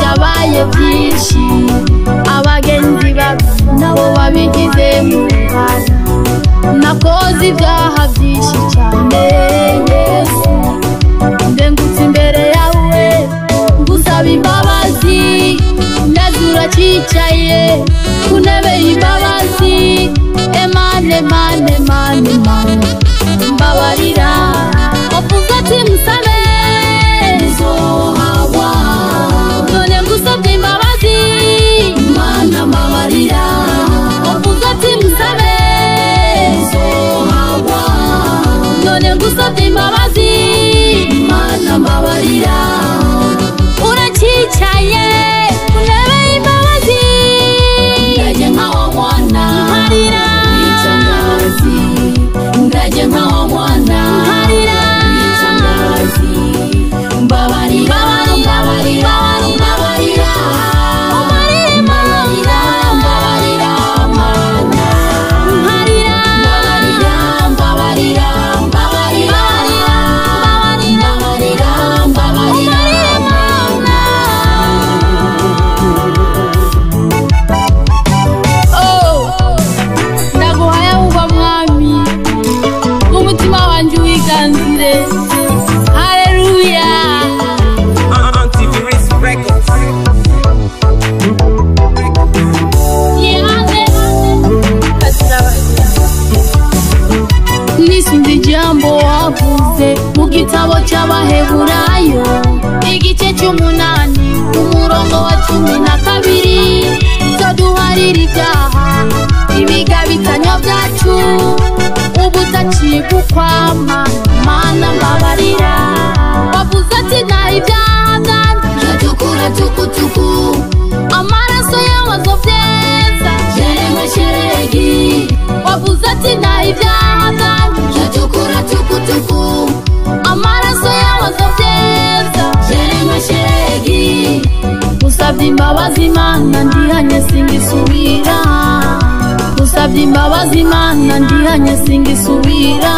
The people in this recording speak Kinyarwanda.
yabaye byinshi abagenzi nabo babigize mu ruhara nakoze ibyaha byinshi cyane Yesu ndengutse imbere yawe ngusaba imbabazi ndazura cyicaye ku ntebe y'imbabazi emane mane mane mane mbabarira wavuze ati musabe gusabye imbabazi Mana mbabarira uracicaye urebe imbabazi ndaje nkawo mwana harira wichangazi ndaje nkawo mwana harira wichangazi mbabarira mbabarira mbabarira mu gitabo cy'abaheburayo igice cy'umunani umurongo wa 12 zoduharira ibyaha ibigabitanyo byacu ubutacibukwa Mana mbabarira wavuze ati nta ibyaha byanjye tukura tukutuku amaraso y'abazovyeza jeremwe sheregi wavuze ati nta ibyaha byanjye tukura tukutuku amaraso y'abazovyeza jeremwe sheregi usabye imbabazi Mana ndihanye singisubira usabye imbabazi Mana ndihanye singisubira